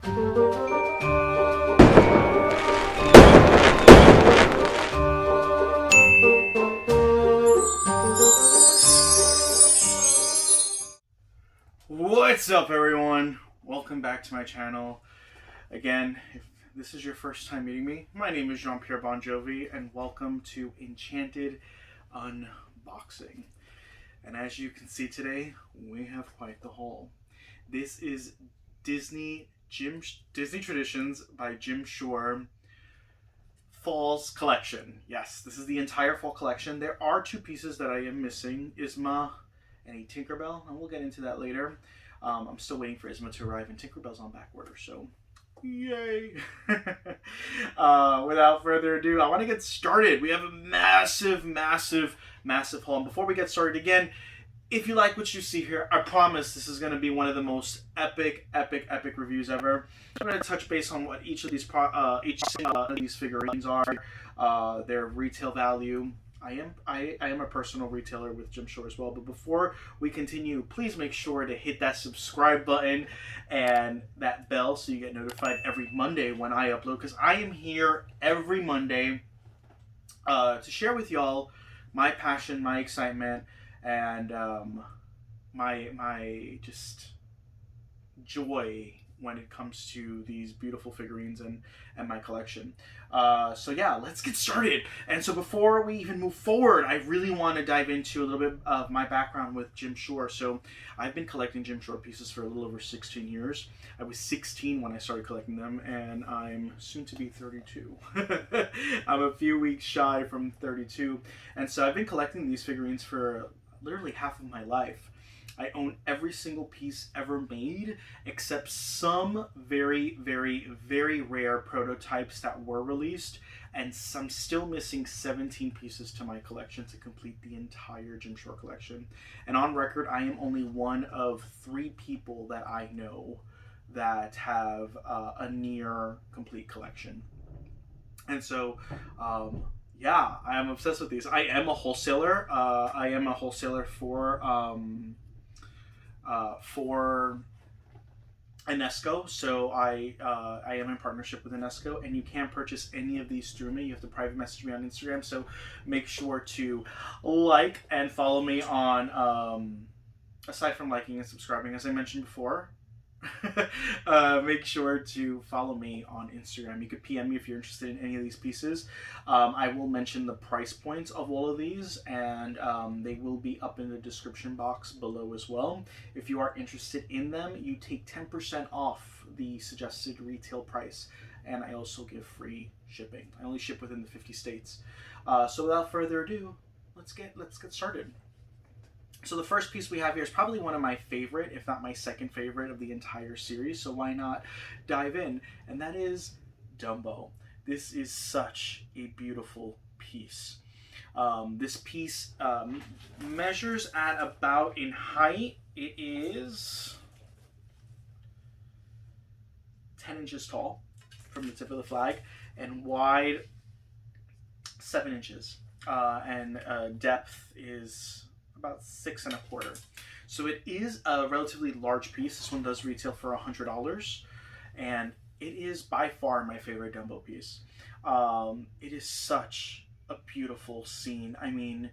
What's up, everyone? Welcome back to my channel. Again, if this is your first time meeting me, my name is Jean-Pierre Bon Jovi, and welcome to Enchanted Unboxing. And as you can see today, we have quite the haul. This is Disney Traditions by Jim Shore Fall's collection. Yes, this is the entire fall collection. There are two pieces that I am missing, Isma and a Tinkerbell, and we'll get into that later. I'm still waiting for Isma to arrive, and Tinkerbell's on back order, so yay. Without further ado, I want to get started. We have a massive haul. And before we get started, again, if you like what you see here, I promise this is going to be one of the most epic reviews ever. I'm going to touch base on what each of these figurines are, their retail value. I am a personal retailer with Jim Shore as well, but before we continue, please make sure to hit that subscribe button and that bell so you get notified every Monday when I upload, because I am here every Monday to share with y'all my passion, my excitement, and my just joy when it comes to these beautiful figurines and my collection. So yeah, let's get started. And so before we even move forward, I really want to dive into a little bit of my background with Jim Shore. So I've been collecting Jim Shore pieces for a little over 16 years. I was 16 when I started collecting them, and I'm soon to be 32. I'm a few weeks shy from 32. And so I've been collecting these figurines for literally half of my life. I own every single piece ever made, except some very rare prototypes that were released, and I'm still missing 17 pieces to my collection to complete the entire Jim Shore collection. And on record, I am only one of 3 people that I know that have a near complete collection. And so, yeah, I am obsessed with these. I am a wholesaler. I am a wholesaler for Enesco, so I am in partnership with Enesco, and you can't purchase any of these through me. You have to private message me on Instagram, so make sure to like and follow me on, aside from liking and subscribing, as I mentioned before, make sure to follow me on Instagram. You could PM me if you're interested in any of these pieces. I will mention the price points of all of these, and they will be up in the description box below as well. If you are interested in them, you take 10% off the suggested retail price, and I also give free shipping. I only ship within the 50 states. So without further ado, let's get started. So the first piece we have here is probably one of my favorite, if not my second favorite, of the entire series, so why not dive in? And that is Dumbo. This is such a beautiful piece. This piece measures at about, in height, it is 10 inches tall from the tip of the flag, and wide 7 inches, and depth is about 6 1/4. So it is a relatively large piece. This one does retail for $100, and it is by far my favorite Dumbo piece. It is such a beautiful scene. I mean,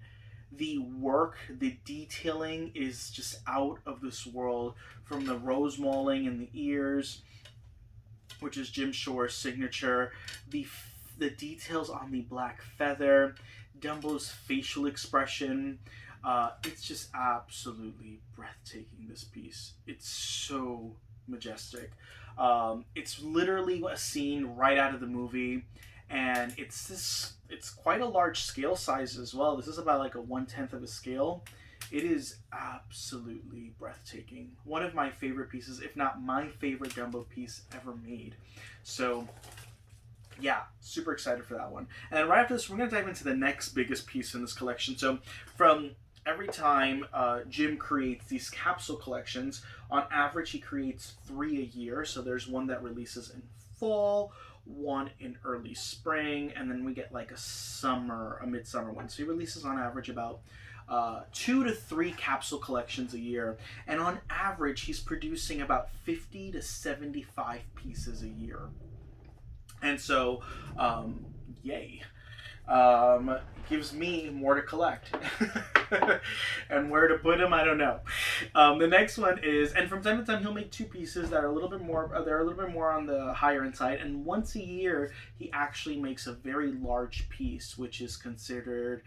the work, the detailing is just out of this world, from the rose mauling in the ears, which is Jim Shore's signature, the details on the black feather, Dumbo's facial expression. It's just absolutely breathtaking, this piece. It's so majestic. It's literally a scene right out of the movie, and it's quite a large scale size as well. This is about like a 1/10 of a scale. It is absolutely breathtaking. One of my favorite pieces, if not my favorite Dumbo piece ever made. So yeah, super excited for that one. And then right after this, we're going to dive into the next biggest piece in this collection. So from every time Jim creates these capsule collections, on average he creates 3 a year. So there's one that releases in fall, one in early spring, and then we get like a midsummer one. So he releases on average about 2 to 3 capsule collections a year, and on average he's producing about 50 to 75 pieces a year. And so yay. Gives me more to collect. And where to put them, I don't know. The next one is, and from time to time he'll make 2 pieces that are a little bit more, they're a little bit more on the higher end side, and once a year he actually makes a very large piece, which is considered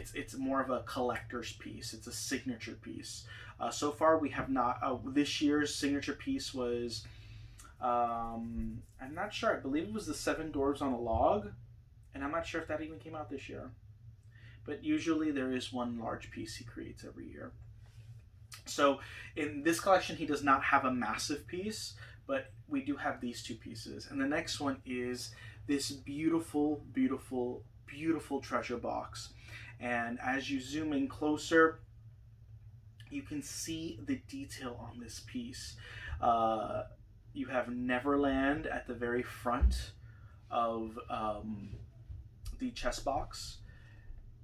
it's more of a collector's piece. It's a signature piece. So far we have not, this year's signature piece was, I'm not sure, I believe it was the 7 Dwarves on a Log, and I'm not sure if that even came out this year. But usually there is one large piece he creates every year. So in this collection he does not have a massive piece, but we do have these 2 pieces. And the next one is this beautiful, beautiful, beautiful treasure box. And as you zoom in closer, you can see the detail on this piece. You have Neverland at the very front of the chest box.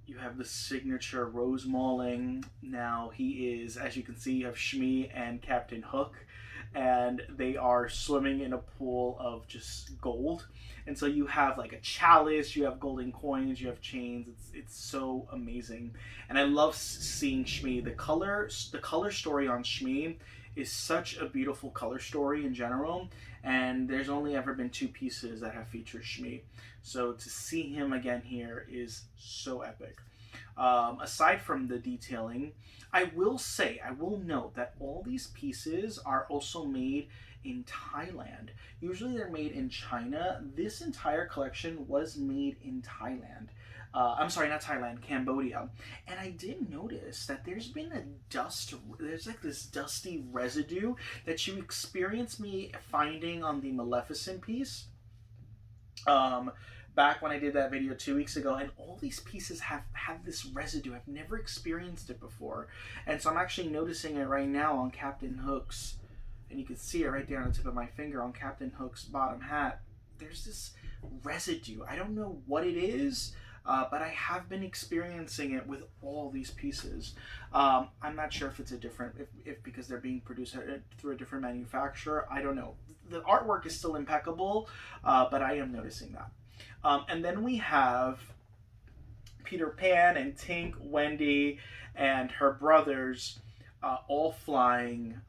You have the signature rose mauling. Now he is, as you can see, you have Shmi and Captain Hook, and they are swimming in a pool of just gold. And so you have like a chalice, you have golden coins, you have chains. It's so amazing. And I love seeing Shmi. The color story on Shmi is such a beautiful color story in general, and there's only ever been 2 pieces that have featured Shmi. So to see him again here is so epic. Aside from the detailing, I will note that all these pieces are also made in Thailand. Usually they're made in China. This entire collection was made in Thailand. I'm sorry, not Thailand, Cambodia. And I did notice that there's like this dusty residue that you experienced me finding on the Maleficent piece. Back when I did that video 2 weeks ago, and all these pieces have this residue. I've never experienced it before. And so I'm actually noticing it right now on Captain Hook's, and you can see it right there on the tip of my finger on Captain Hook's bottom hat. There's this residue. I don't know what it is, but I have been experiencing it with all these pieces. I'm not sure if it's a different, if because they're being produced through a different manufacturer. I don't know. The artwork is still impeccable, but I am noticing that. And then we have Peter Pan and Tink, Wendy, and her brothers all flying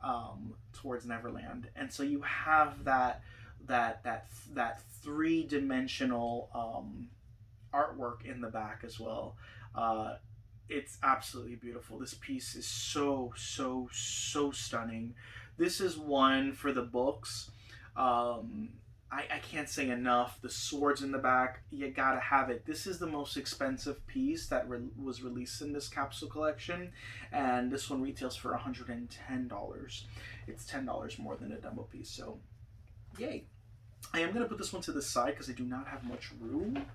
towards Neverland. And so you have that 3-dimensional artwork in the back as well. It's absolutely beautiful. This piece is so stunning. This is one for the books. I can't say enough. The swords in the back, you gotta have it. This is the most expensive piece that was released in this capsule collection, and this one retails for $110. It's $10 more than a Dumbo piece, so yay. I am gonna put this one to the side because I do not have much room.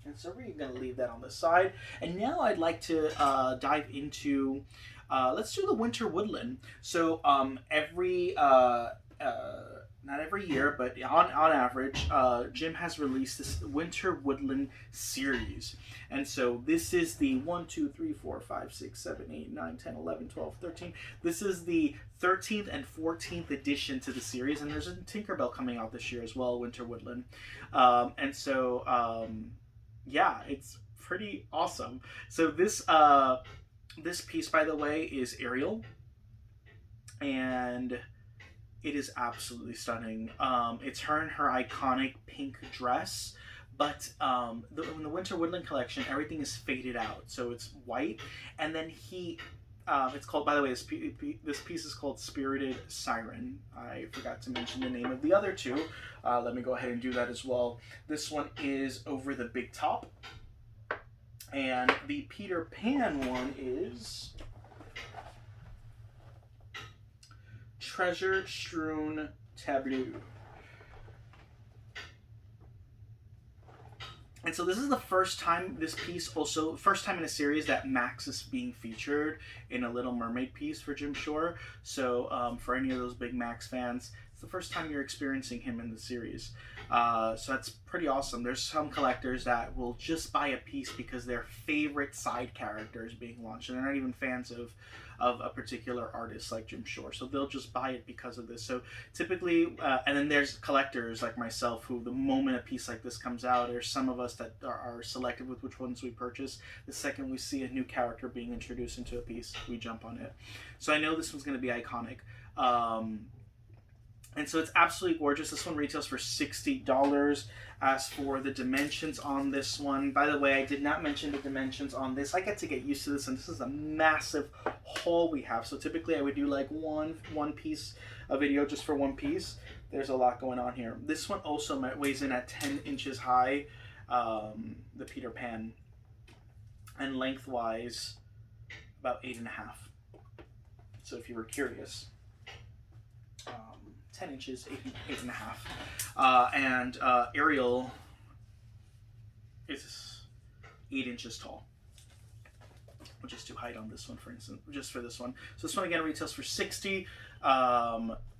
And so we're gonna leave that on the side. And now I'd like to dive into, let's do the Winter Woodland. So not every year, but on average, Jim has released this Winter Woodland series. And so this is the 1, 2, 3, 4, 5, 6, 7, 8, 9, 10, 11, 12, 13. This is the 13th and 14th edition to the series. And there's a Tinkerbell coming out this year as well, Winter Woodland. And so, yeah, it's pretty awesome. So this piece, by the way, is Ariel. And it is absolutely stunning. It's her in her iconic pink dress, but in the Winter Woodland collection, everything is faded out, so it's white. And then it's called, by the way, this piece is called Spirited Siren. I forgot to mention the name of the other 2. Let me go ahead and do that as well. This one is Over the Big Top, and the Peter Pan one is Treasure Strewn Tableau. And so this is the first time first time in a series that Max is being featured in a Little Mermaid piece for Jim Shore. So for any of those big Max fans, It's the first time you're experiencing him in the series. So that's pretty awesome. There's some collectors that will just buy a piece because their favorite side character is being launched, and they're not even fans of a particular artist like Jim Shore. So they'll just buy it because of this. So typically, and then there's collectors like myself who, the moment a piece like this comes out, there's some of us that are selective with which ones we purchase. The second we see a new character being introduced into a piece, we jump on it. So I know this one's going to be iconic. And so it's absolutely gorgeous. This one retails for $60. As for the dimensions on this one, by the way, I did not mention the dimensions on this. I get to get used to this, and this is a massive haul we have. So typically I would do like one piece, a video just for one piece. There's a lot going on here. This one also weighs in at 10 inches high, the Peter Pan, and lengthwise about 8.5. So if you were curious, 10 inches, 8.5. And Ariel is 8 inches tall, which is too height on this one, for instance, just for this one. So this one again retails for $60.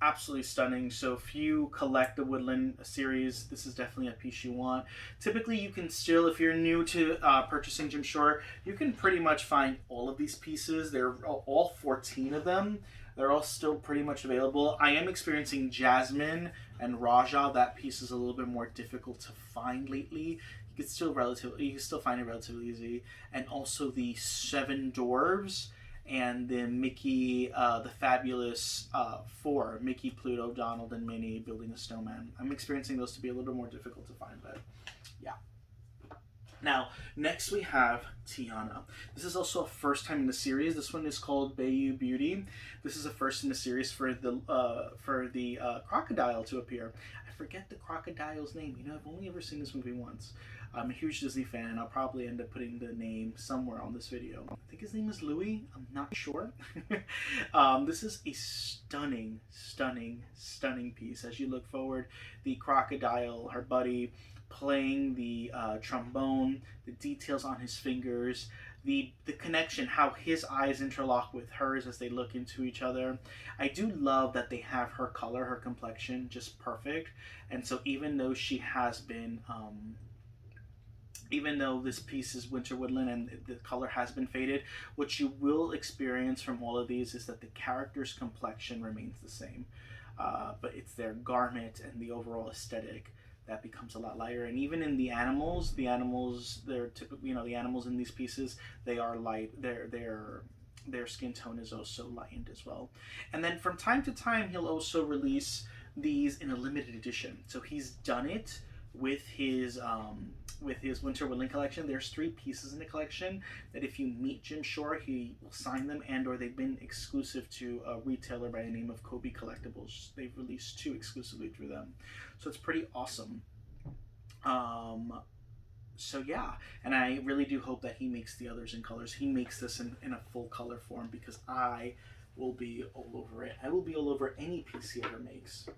Absolutely stunning. So if you collect the Woodland series, this is definitely a piece you want. Typically you can still, if you're new to purchasing Jim Shore, you can pretty much find all of these pieces. They're all 14 of them. They're all still pretty much available. I am experiencing Jasmine and Raja. That piece is a little bit more difficult to find lately. You can still find it relatively easy. And also the 7 Dwarves and the Mickey, the Fabulous 4, Mickey, Pluto, Donald, and Minnie building a snowman. I'm experiencing those to be a little bit more difficult to find, but yeah. Now, next we have Tiana. This is also a first time in the series. This one is called Bayou Beauty. This is a first in the series for the crocodile to appear. I forget the crocodile's name. You know, I've only ever seen this movie once. I'm a huge Disney fan, and I'll probably end up putting the name somewhere on this video. I think his name is Louis. I'm not sure. This is a stunning, stunning, stunning piece. As you look forward, the crocodile, her buddy, playing the trombone, the details on his fingers, the connection, how his eyes interlock with hers as they look into each other. I do love that they have her color, her complexion, just perfect. And so even though she has been, even though this piece is Winter Woodland and the color has been faded, what you will experience from all of these is that the character's complexion remains the same. But it's their garment and the overall aesthetic that becomes a lot lighter. And even in the animals, they're typically, the animals in these pieces, they are light. Their skin tone is also lightened as well. And then from time to time, he'll also release these in a limited edition. So he's done it with his Winter Woodland collection. There's 3 pieces in the collection that if you meet Jim Shore, he will sign them, and or they've been exclusive to a retailer by the name of Kobe Collectibles. They've released 2 exclusively through them. So it's pretty awesome. So yeah, and I really do hope that he makes the others in colors. He makes this in a full color form, because I will be all over it. I will be all over any piece he ever makes.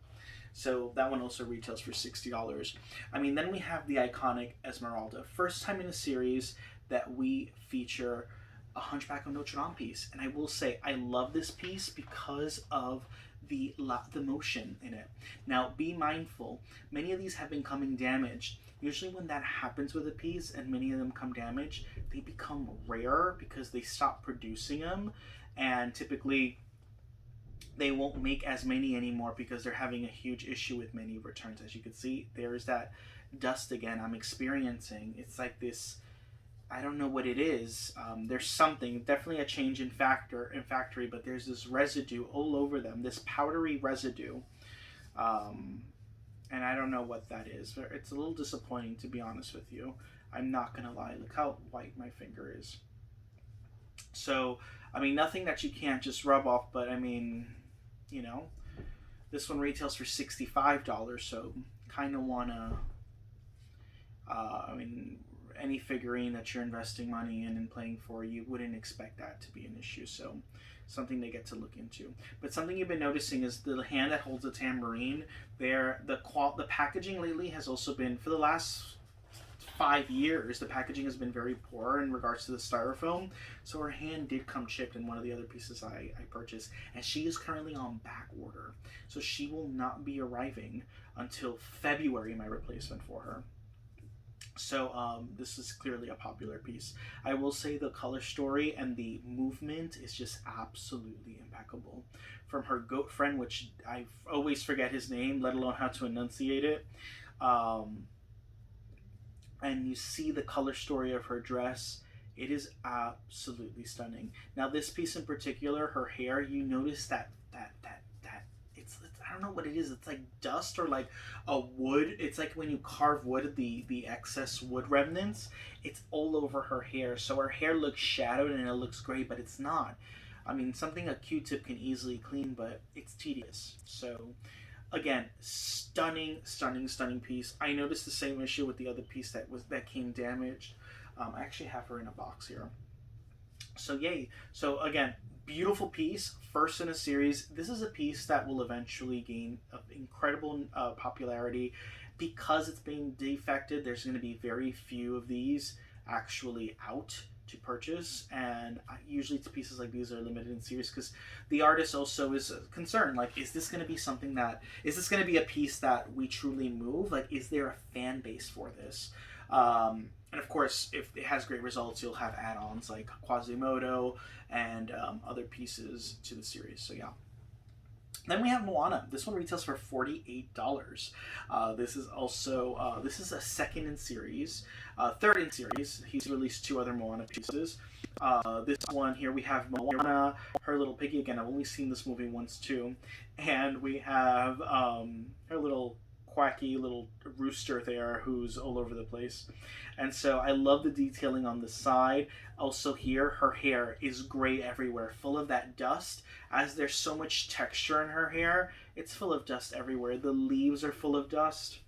So that one also retails for $60. I mean, then we have the iconic Esmeralda. First time in a series that we feature a Hunchback of Notre Dame piece. And I will say, I love this piece because of the motion in it. Now, be mindful, many of these have been coming damaged. Usually when that happens with a piece and many of them come damaged, they become rare because they stop producing them. And typically, they won't make as many anymore because they're having a huge issue with many returns. As you can see, there's that dust again I'm experiencing. It's like this, I don't know what it is. There's something, definitely a change in factory, but there's this residue all over them, this powdery residue. And I don't know what that is. It's a little disappointing, to be honest with you. I'm not gonna lie, look how white my finger is. So, I mean, nothing that you can't just rub off, but I mean, this one retails for $65, so kind of want to, I mean, any figurine that you're investing money in and playing for, you wouldn't expect that to be an issue, so something they get to look into. But something you've been noticing is the hand that holds the tambourine, the packaging lately has also been, for the last 5 years, the packaging has been very poor in regards to the styrofoam. So her hand did come chipped in one of the other pieces I purchased. And she is currently on back order. So she will not be arriving until February, my replacement for her. So this is clearly a popular piece. I will say the color story and the movement is just absolutely impeccable. From her goat friend, which I always forget his name, let alone how to enunciate it. And you see the color story of her dress. It is absolutely stunning. Now this piece in particular, her hair, you notice that it's I don't know what it is. It's like dust or like a wood. It's like when you carve wood, the excess wood remnants. It's all over her hair. So her hair looks shadowed and it looks great, but it's not. I mean, something a Q-tip can easily clean, but it's tedious. So again, stunning piece. I noticed the same issue with the other piece that came damaged. I actually have her in a box here. So yay. So again, beautiful piece, first in a series. This is a piece that will eventually gain incredible popularity because it's being defected. There's going to be very few of these actually out to purchase, and usually pieces like these are limited in series because the artist also is concerned, like, is this going to be something that, is this going to be a piece that we truly move, like, is there a fan base for this? And of course, if it has great results, you'll have add-ons like Quasimodo and other pieces to the series. So yeah. Then we have Moana. This one retails for $48. This is also this is a second in series, third in series. He's released 2 other Moana pieces. This one here we have Moana, her little piggy. Again, I've only seen this movie once too, and we have her little quacky little rooster there who's all over the place. And so I love the detailing on the side. Also here, her hair is gray everywhere, full of that dust. As there's so much texture in her hair, it's full of dust everywhere. The leaves are full of dust.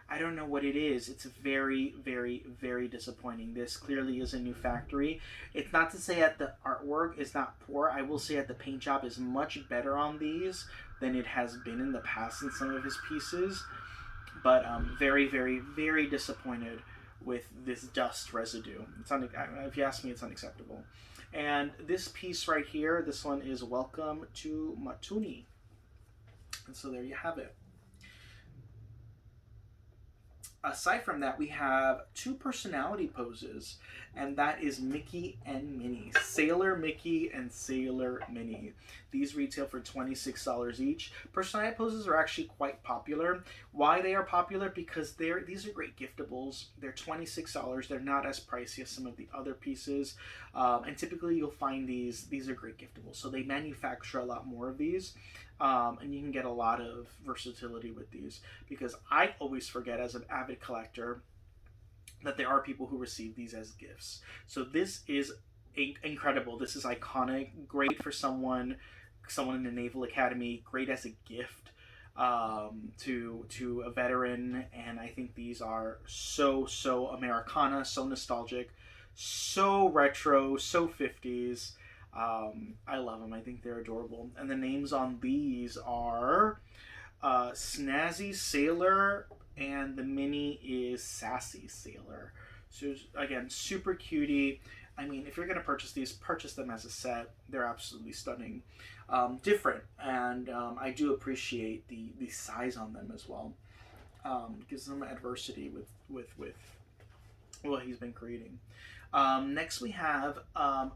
I don't know what it is. It's very, very, very disappointing. This clearly is a new factory. It's not to say that the artwork is not poor. I will say that the paint job is much better on these than it has been in the past in some of his pieces. But very, very, very disappointed with this dust residue. If you ask me, it's unacceptable. And this piece right here, this one is Welcome to Matuni. And so there you have it. Aside from that, we have 2 personality poses, and that is Mickey and Minnie. Sailor Mickey and Sailor Minnie. These retail for $26 each. Personality poses are actually quite popular. Why they are popular? Because these are great giftables. They're $26. They're not as pricey as some of the other pieces. And typically you'll find these are great giftables. So they manufacture a lot more of these. And you can get a lot of versatility with these, because I always forget as an avid collector that there are people who receive these as gifts. So this is incredible. This is iconic, great for someone in the Naval Academy, great as a gift to a veteran. And I think these are so Americana, so nostalgic, so retro, so 50s. I love them. I think they're adorable. And the names on these are Snazzy Sailor, and the Minnie is Sassy Sailor. So again, super cutie. I mean, if you're going to purchase these, purchase them as a set. They're absolutely stunning. Different. And I do appreciate the size on them as well. Gives them adversity with what he's been creating. Next we have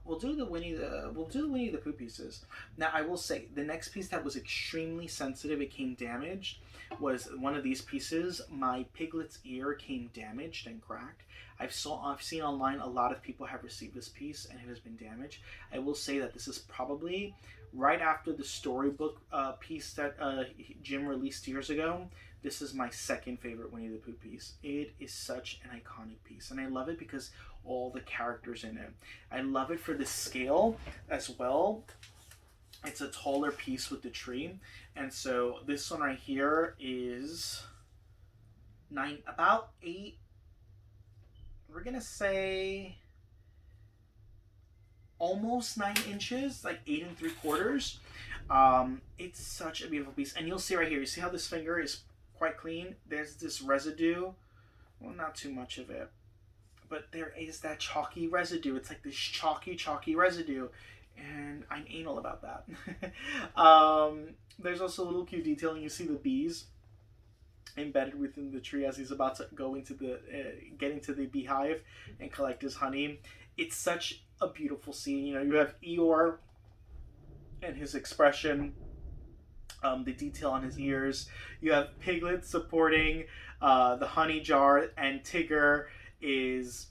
we'll do the Winnie the Pooh pieces. Now I will say the next piece that was extremely sensitive, it came damaged, was one of these pieces. My piglet's ear came damaged and cracked. I've seen online a lot of people have received this piece and it has been damaged. I will say that this is probably right after the storybook piece that Jim released years ago. This is my second favorite Winnie the Pooh piece. It is such an iconic piece, and I love it because all the characters in it. I love it for the scale as well. It's a taller piece with the tree, and so this one right here is about 8. We're gonna say almost 9 inches, like 8 3/4. It's such a beautiful piece, and you'll see right here. You see how this finger is quite clean? There's this residue. Well, not too much of it. but there is that chalky residue. It's like this chalky residue, and I'm anal about that. There's also a little cute detailing. You see the bees embedded within the tree as he's about to go into the get into the beehive and collect his honey. It's such a beautiful scene. You know, you have Eeyore and his expression, the detail on his ears. You have Piglet supporting the honey jar, and Tigger is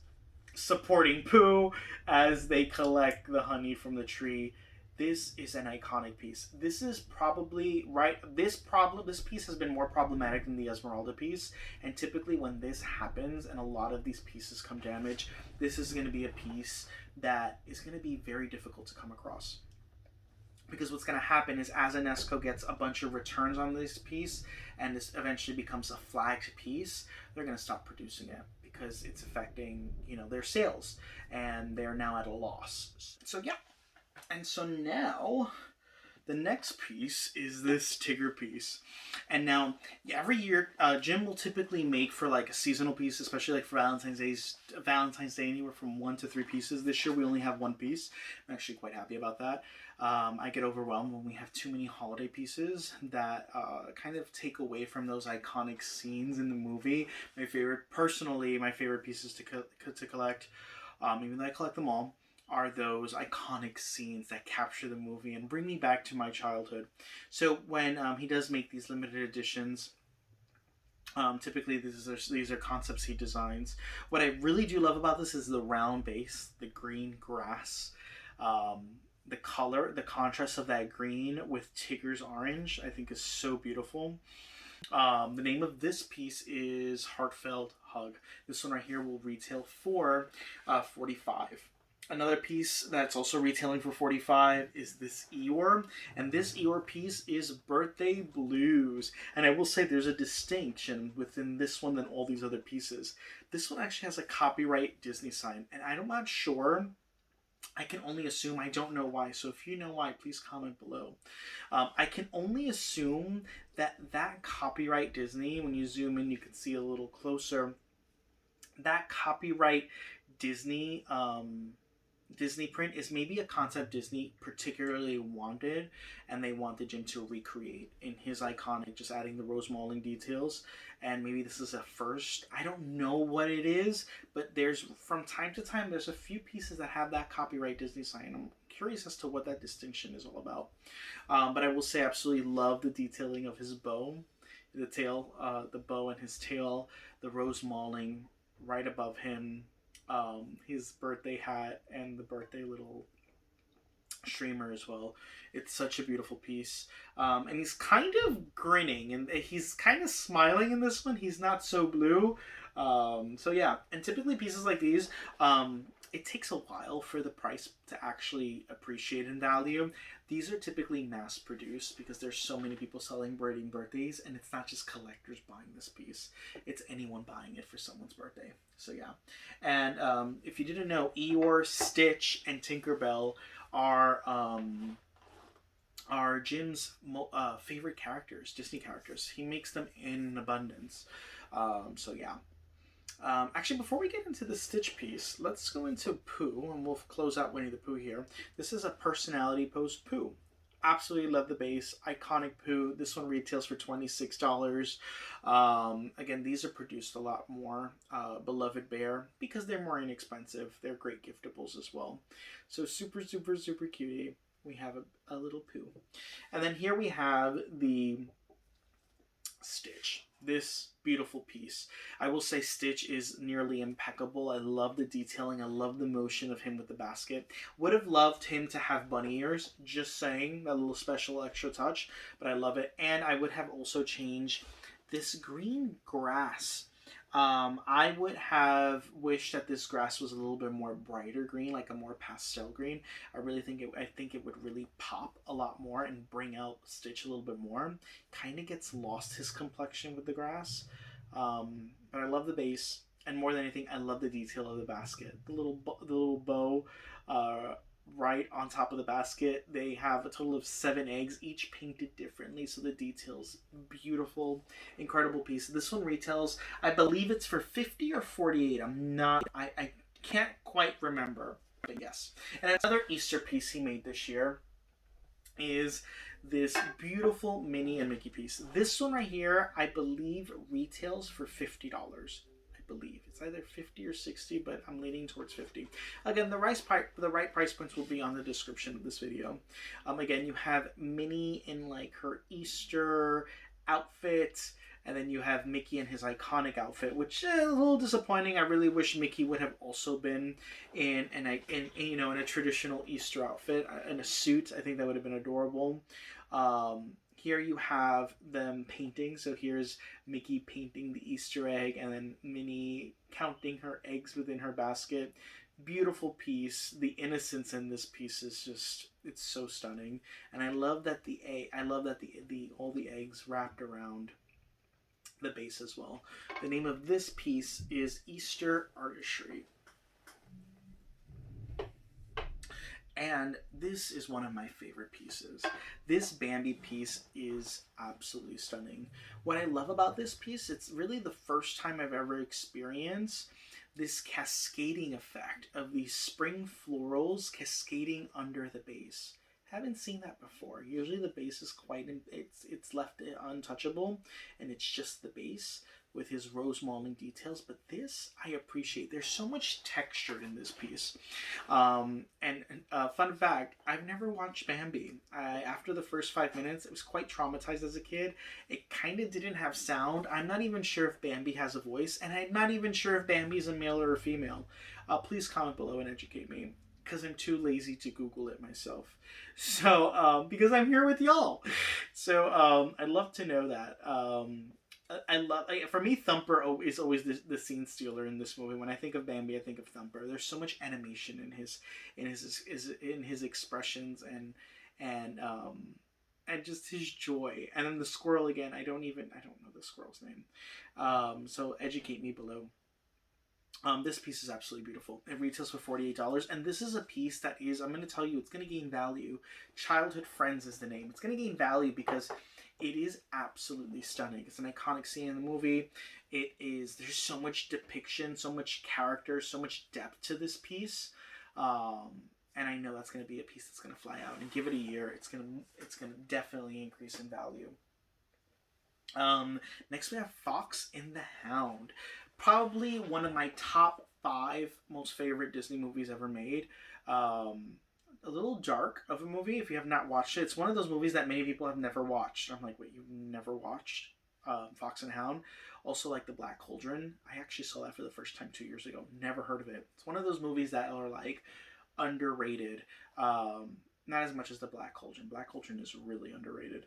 supporting Pooh as they collect the honey from the tree. This is an iconic piece. This is probably right. This piece has been more problematic than the Esmeralda piece, and typically when this happens and a lot of these pieces come damaged, this is going to be a piece that is going to be very difficult to come across. Because what's going to happen is, as UNESCO gets a bunch of returns on this piece, and this eventually becomes a flagged piece, they're going to stop producing it because it's affecting, you know, their sales, and they're now at a loss. So yeah, and so now the next piece is this Tigger piece. And now every year, Jim will typically make for like a seasonal piece, especially like for Valentine's Day, anywhere from 1 to 3 pieces. This year we only have 1 piece. I'm actually quite happy about that. I get overwhelmed when we have too many holiday pieces that kind of take away from those iconic scenes in the movie. My favorite pieces to collect, even though I collect them all, are those iconic scenes that capture the movie and bring me back to my childhood. So when he does make these limited editions, typically these are concepts he designs. What I really do love about this is the round base, the green grass, the color, the contrast of that green with Tigger's orange, I think is so beautiful. The name of this piece is Heartfelt Hug. This one right here will retail for $45. Another piece that's also retailing for $45 is this Eeyore. And this Eeyore piece is Birthday Blues. And I will say there's a distinction within this one than all these other pieces. This one actually has a copyright Disney sign. And I'm not sure. I can only assume. I don't know why. So if you know why, please comment below. I can only assume that copyright Disney, when you zoom in, you can see a little closer. That copyright Disney Disney print is maybe a concept Disney particularly wanted, and they wanted Jim to recreate in his iconic, just adding the rose mauling details. And maybe this is a first. I don't know what it is, but there's, from time to time, there's a few pieces that have that copyright Disney sign. I'm curious as to what that distinction is all about. But I will say I absolutely love the detailing of his bow, the tail, the bow and his tail, the rose mauling right above him, his birthday hat, and the birthday little streamer as well. It's such a beautiful piece. And he's kind of grinning, and he's kind of smiling in this one. He's not so blue. So yeah, and typically pieces like these, it takes a while for the price to actually appreciate in value. These are typically mass produced because there's so many people celebrating birthdays, and it's not just collectors buying this piece. It's anyone buying it for someone's birthday. So yeah. And if you didn't know, Eeyore, Stitch, and Tinkerbell are Jim's favorite characters, Disney characters. He makes them in abundance. So yeah. Actually, before we get into the Stitch piece, let's go into Pooh, and we'll close out Winnie the Pooh here. This is a personality pose Pooh. Absolutely love the base. Iconic Pooh. This one retails for $26. Again, these are produced a lot more. Beloved Bear, because they're more inexpensive. They're great giftables as well. So super, super, super cutie. We have a little Pooh. And then here we have the Stitch. This beautiful piece. I will say Stitch is nearly impeccable. I love the detailing. I love the motion of him with the basket. Would have loved him to have bunny ears, just saying, a little special extra touch, but I love it. And I would have also changed this green grass. I would have wished that this grass was a little bit more brighter green, like a more pastel green. I think it would really pop a lot more and bring out Stitch a little bit more. Kind of gets lost, his complexion with the grass. But I love the base, and more than anything, I love the detail of the basket. The little bow right on top of the basket. They have a total of 7 eggs, each painted differently, so the details beautiful, incredible piece. This one retails, I believe it's for 50 or 48. I can't quite remember, but yes. And another Easter piece he made this year is this beautiful Minnie and Mickey piece. This one right here, I believe, retails for $50. I believe it's either 50 or 60, but I'm leaning towards 50. Again, the right price points will be on the description of this video. Again, you have Minnie in like her Easter outfit, and then you have Mickey in his iconic outfit, which is a little disappointing. I really wish Mickey would have also been in a traditional Easter outfit, in a suit. I think that would have been adorable. Here you have them painting. So here's Mickey painting the Easter egg, and then Minnie counting her eggs within her basket. Beautiful piece. The innocence in this piece is just—it's so stunning. And I love that all the eggs wrapped around the base as well. The name of this piece is Easter Artistry. And this is one of my favorite pieces. This Bambi piece is absolutely stunning. What I love about this piece, it's really the first time I've ever experienced this cascading effect of these spring florals cascading under the base. Haven't seen that before. Usually the base is it's left untouchable, and it's just the base with his rose mauling details. But this I appreciate. There's so much texture in this piece. Fun fact, I've never watched Bambi. After the first 5 minutes, I was quite traumatized as a kid. It kind of didn't have sound. I'm not even sure if Bambi has a voice, and I'm not even sure if Bambi is a male or a female. Please comment below and educate me, because I'm too lazy to Google it myself. So, because I'm here with y'all. So, I'd love to know that. For me, Thumper is always the scene stealer in this movie. When I think of Bambi, I think of Thumper. There's so much animation in his expressions and just his joy. And then the squirrel again. I don't know the squirrel's name. So educate me below. This piece is absolutely beautiful. It retails for $48, and this is a piece that is, I'm going to tell you, it's going to gain value. Childhood Friends is the name. It's going to gain value because it is absolutely stunning. It's an iconic scene in the movie. There's so much depiction, so much character, so much depth to this piece. And I know that's going to be a piece that's going to fly out. And give it a year, it's going to definitely increase in value. Next we have Fox and the Hound. Probably one of my top 5 most favorite Disney movies ever made. A little dark of a movie if you have not watched it. It's one of those movies that many people have never watched. I'm like, wait, you've never watched Fox and Hound? Also like The Black Cauldron. I actually saw that for the first time 2 years ago. Never heard of it. It's one of those movies that are like underrated. Not as much as The Black Cauldron. Black Cauldron is really underrated.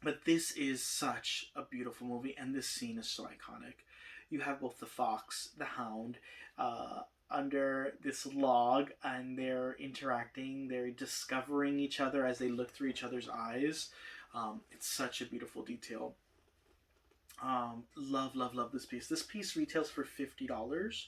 But this is such a beautiful movie, and this scene is so iconic. You have both the fox, the hound, under this log, and they're interacting, they're discovering each other as they look through each other's eyes. It's such a beautiful detail. Love this piece. This piece retails for $50.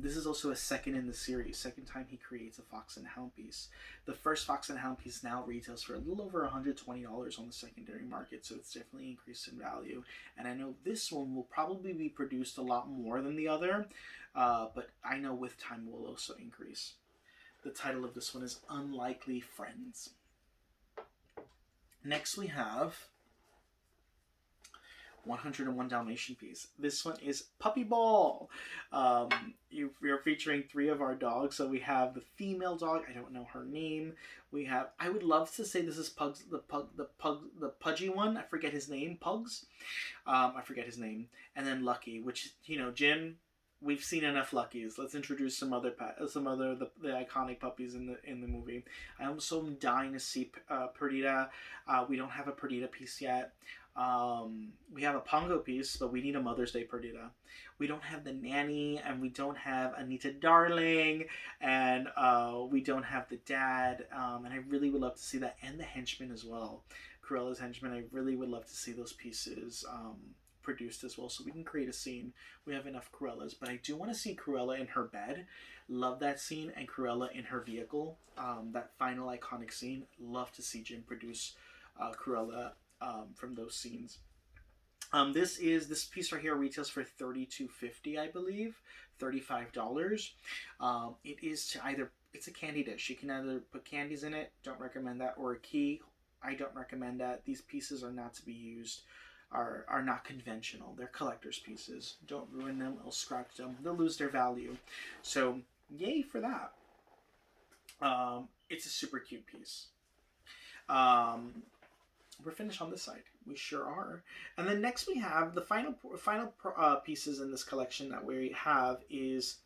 This is also a second in the series, second time he creates a Fox and Hound piece. The first Fox and Hound piece now retails for a little over $120 on the secondary market, so it's definitely increased in value. And I know this one will probably be produced a lot more than the other, but I know with time will also increase. The title of this one is Unlikely Friends. Next we have 101 Dalmatian piece. This one is Puppy Ball. We're featuring 3 of our dogs. So we have the female dog. I don't know her name. We have, I would love to say this is Pugs, the pudgy one. I forget his name. Pugs. I forget his name. And then Lucky, which, Jim, we've seen enough Luckies. Let's introduce some other the iconic puppies in the movie. I also am dying to see Perdita. We don't have a Perdita piece yet. We have a Pongo piece, but we need a Mother's Day Perdita. We don't have the nanny, and we don't have Anita Darling, and we don't have the dad, and I really would love to see that, and the henchman as well. Cruella's henchman, I really would love to see those pieces produced as well, so we can create a scene. We have enough Cruellas, but I do want to see Cruella in her bed. Love that scene, and Cruella in her vehicle. That final iconic scene. Love to see Jim produce Cruella from those scenes. This piece right here retails for $32.50, I believe, $35. It is to either it's a candy dish. You can either put candies in it. Don't recommend that, or a key. I don't recommend that. These pieces are not to be used. Are not conventional. They're collector's pieces. Don't ruin them. I'll scratch them. They'll lose their value. So yay for that. It's a super cute piece. We're finished on this side. We sure are. And then next we have the final pieces in this collection that we have is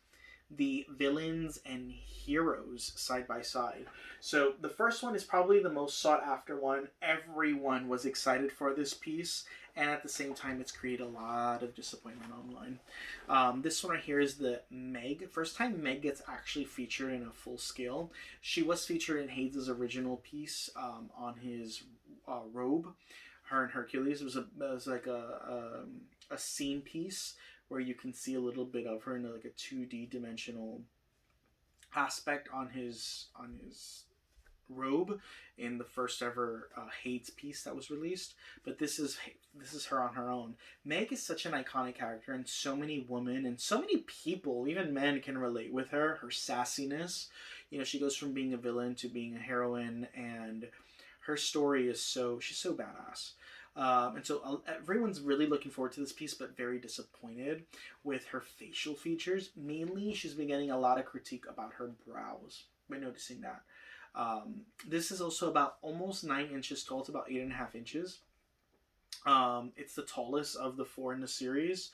the villains and heroes side by side. So the first one is probably the most sought after one. Everyone was excited for this piece, and at the same time it's created a lot of disappointment online. This one right here is the Meg. First time Meg gets actually featured in a full scale. She was featured in Hayes' original piece on his robe, her and Hercules. It was like a scene piece where you can see a little bit of her in like a 2D dimensional aspect on his robe in the first ever Hayes piece that was released. But this is her on her own. Meg is such an iconic character, and so many women and so many people, even men, can relate with her. Her sassiness, you know, she goes from being a villain to being a heroine, and her story is she's so badass. And so everyone's really looking forward to this piece, but very disappointed with her facial features. Mainly, she's been getting a lot of critique about her brows. We're noticing that. This is also about almost 9 inches tall. It's about 8.5 inches. It's the tallest of the 4 in the series.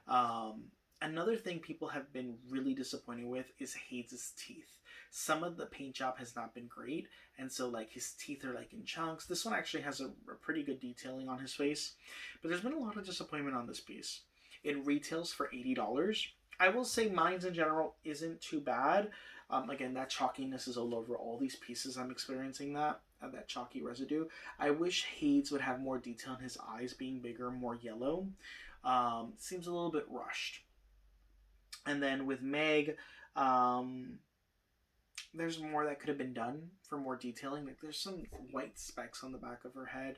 Another thing people have been really disappointed with is Hayes' teeth. Some of the paint job has not been great, and so like his teeth are like in chunks. This one actually has a pretty good detailing on his face, but there's been a lot of disappointment on this piece. It retails for $80. I will say mines in general isn't too bad. Again, that chalkiness is all over all these pieces. I'm experiencing that chalky residue. I wish Hayes would have more detail in his eyes being bigger, more yellow. Seems a little bit rushed. And then with Meg, there's more that could have been done for more detailing. Like there's some white specks on the back of her head.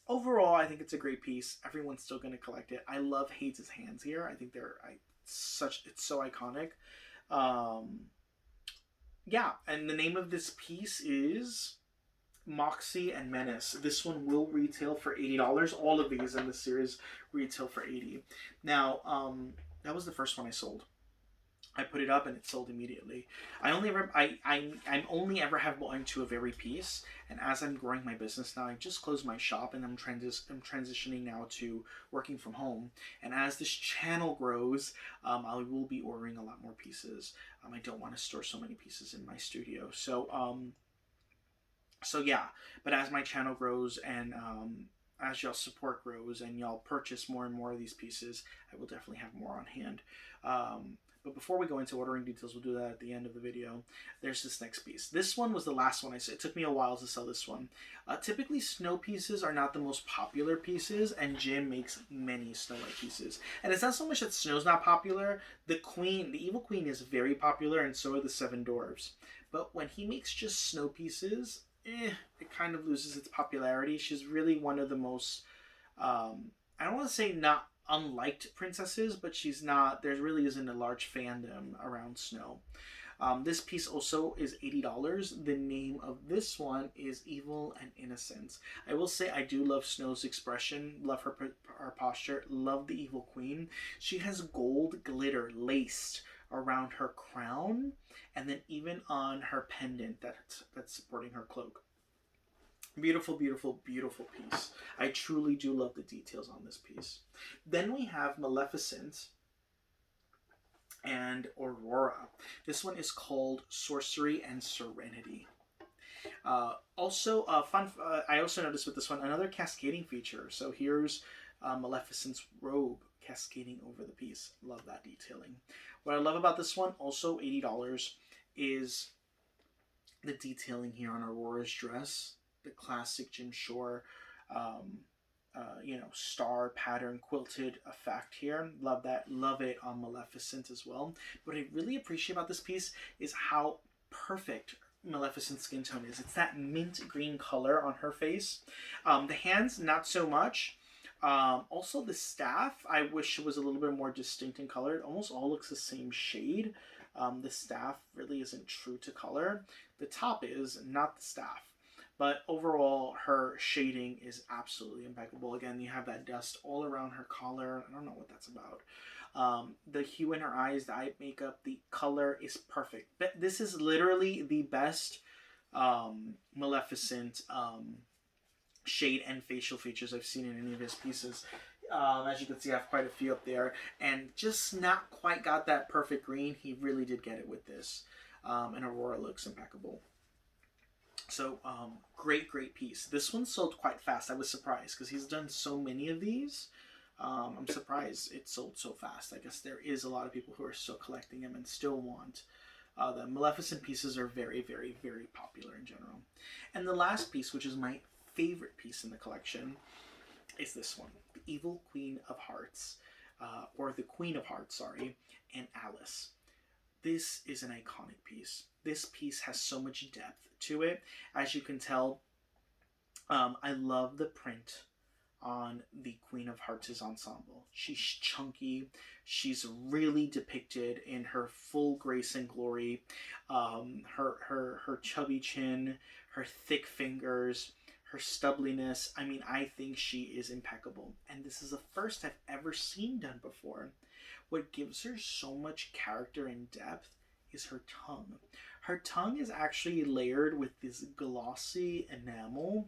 Overall, I think it's a great piece. Everyone's still going to collect it. I love Hayes' hands here. I think it's so iconic. Yeah, and the name of this piece is Moxie and Menace. This one will retail for $80. All of these in this series retail for $80. Now, that was the first one I sold. I put it up and it sold immediately. I'm only ever have one to of every piece, and as I'm growing my business now, I just closed my shop and I'm transitioning now to working from home. And as this channel grows, I will be ordering a lot more pieces. I don't want to store so many pieces in my studio, so yeah. But as my channel grows and as y'all support grows and y'all purchase more and more of these pieces, I will definitely have more on hand. But before we go into ordering details, we'll do that at the end of the video. There's this next piece. This one was the last one I said. It took me a while to sell this one. Typically, snow pieces are not the most popular pieces, and Jim makes many Snow White pieces. And it's not so much that Snow's not popular. The Evil Queen is very popular, and so are the Seven Dwarfs. But when he makes just snow pieces, it kind of loses its popularity. She's really one of the most, I don't want to say not unliked princesses, but she's not, there really isn't a large fandom around Snow. This piece also is $80. The name of this one is Evil and Innocence. I will say I do love Snow's expression, love her posture, love the Evil Queen. She has gold glitter laced around her crown, and then even on her pendant that's supporting her cloak. Beautiful, beautiful, beautiful piece. I truly do love the details on this piece. Then we have Maleficent and Aurora. This one is called Sorcery and Serenity. I also noticed with this one another cascading feature. So here's Maleficent's robe cascading over the piece. Love that detailing. What I love about this one, also $80, is the detailing here on Aurora's dress. The classic Jim Shore you know, star pattern quilted effect here. Love that. Love it on Maleficent as well. What I really appreciate about this piece is how perfect Maleficent's skin tone is. It's that mint green color on her face. The hands, not so much. Also, the staff, I wish it was a little bit more distinct in color. It almost all looks the same shade. The staff really isn't true to color. The top is, not the staff. But overall, her shading is absolutely impeccable. Again, you have that dust all around her collar. I don't know what that's about. The hue in her eyes, the eye makeup, the color is perfect. But this is literally the best Maleficent shade and facial features I've seen in any of his pieces. As you can see, I have quite a few up there. And just not quite got that perfect green. He really did get it with this. And Aurora looks impeccable. So, great piece. This one sold quite fast. I was surprised because he's done so many of these. I'm surprised it sold so fast. I guess there is a lot of people who are still collecting them and still want. The Maleficent pieces are very popular in general. And the last piece, which is my favorite piece in the collection, is this one. The Evil Queen of Hearts. Or the Queen of Hearts, sorry. And Alice. This is an iconic piece. This piece has so much depth to it. As you can tell, I love the print on the Queen of Hearts' ensemble. She's chunky. She's really depicted in her full grace and glory. Her chubby chin, her thick fingers, her stubbliness. I mean, I think she is impeccable. And this is the first I've ever seen done before. What gives her so much character and depth is her tongue. Her tongue is actually layered with this glossy enamel,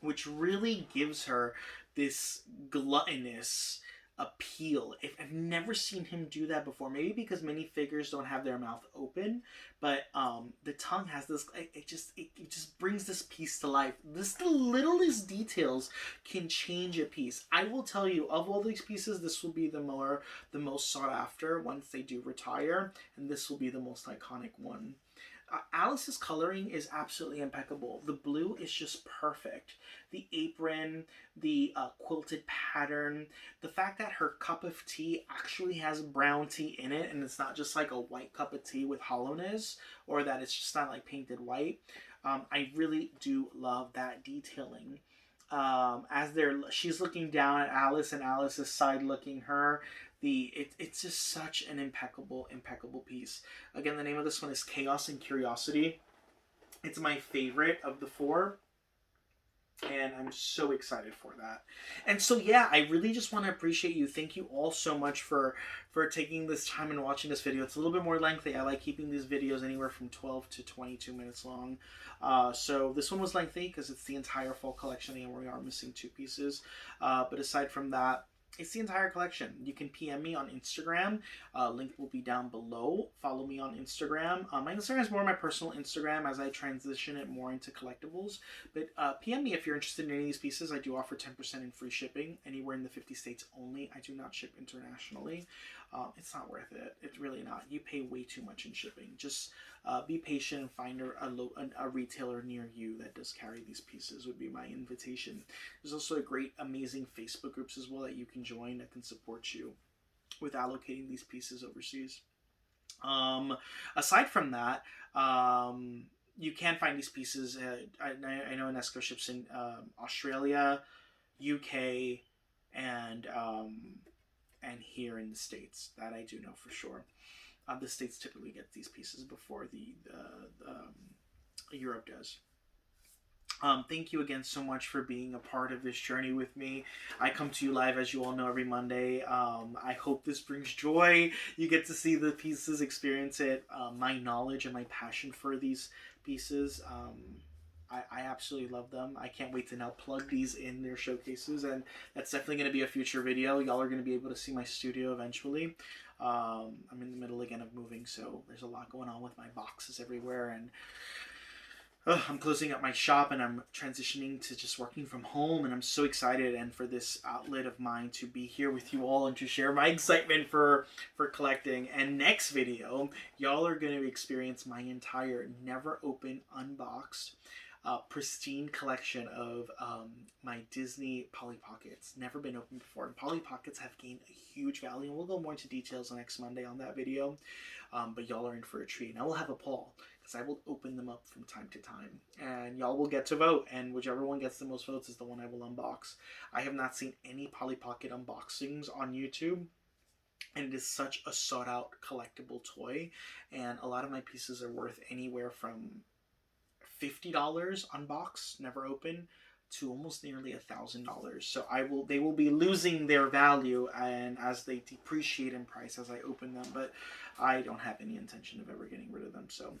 which really gives her this gluttonous appeal. I've never seen him do that before. Maybe because many figures don't have their mouth open, but the tongue has this. It just brings this piece to life. The littlest details can change a piece. I will tell you, of all these pieces, this will be the most sought after once they do retire, and this will be the most iconic one. Alice's coloring is absolutely impeccable. The blue is just perfect. The apron, the quilted pattern, the fact that her cup of tea actually has brown tea in it and it's not just like a white cup of tea with hollowness, or that it's just not like painted white. I really do love that detailing. She's looking down at Alice and Alice is side looking her. It's just such an impeccable piece. Again, the name of this one is Chaos and Curiosity. It's my favorite of the four, and I'm so excited for that. And so yeah, I really just want to appreciate you. Thank you all so much for taking this time and watching this video. It's a little bit more lengthy. I like keeping these videos anywhere from 12 to 22 minutes long. So this one was lengthy because it's the entire fall collection and we are missing 2 pieces. But aside from that, it's the entire collection. You can PM me on Instagram. Link will be down below. Follow me on Instagram. My Instagram is more my personal Instagram as I transition it more into collectibles. But PM me if you're interested in any of these pieces. I do offer 10% in free shipping anywhere in the 50 states only. I do not ship internationally. It's not worth it. It's really not. You pay way too much in shipping. Just be patient and find a retailer near you that does carry these pieces would be my invitation. There's also a great, amazing Facebook groups as well that you can join that can support you with allocating these pieces overseas. Aside from that, you can find these pieces. I know Inesco ships in Australia, UK, and here in the States. That I do know for sure. The States typically get these pieces before the Europe does. Thank you again so much for being a part of this journey with me. I come to you live, as you all know, every Monday. I hope this brings joy. You get to see the pieces, experience it, my knowledge and my passion for these pieces. I absolutely love them. I can't wait to now plug these in their showcases, and that's definitely going to be a future video. Y'all are going to be able to see my studio eventually. I'm in the middle again of moving, so there's a lot going on with my boxes everywhere, and I'm closing up my shop and I'm transitioning to just working from home, and I'm so excited and for this outlet of mine to be here with you all and to share my excitement for collecting. And next video, y'all are going to experience my entire never open unboxed pristine collection of my Disney Polly Pockets. Never been opened before. And Polly Pockets have gained a huge value. And we'll go more into details next Monday on that video. But y'all are in for a treat. And I will have a poll, because I will open them up from time to time. And y'all will get to vote. And whichever one gets the most votes is the one I will unbox. I have not seen any Polly Pocket unboxings on YouTube. And it is such a sought out collectible toy. And a lot of my pieces are worth anywhere from $50 unboxed, never open, to almost nearly $1,000. So they will be losing their value and as they depreciate in price as I open them, but I don't have any intention of ever getting rid of them. So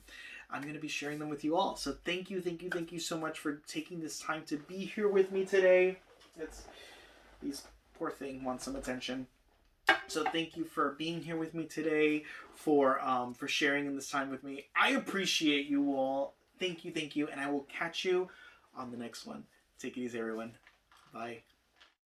I'm going to be sharing them with you all. So thank you so much for taking this time to be here with me today. These poor thing wants some attention. So thank you for being here with me today, for sharing in this time with me. I appreciate you all. Thank you, and I will catch you on the next one. Take it easy, everyone. Bye.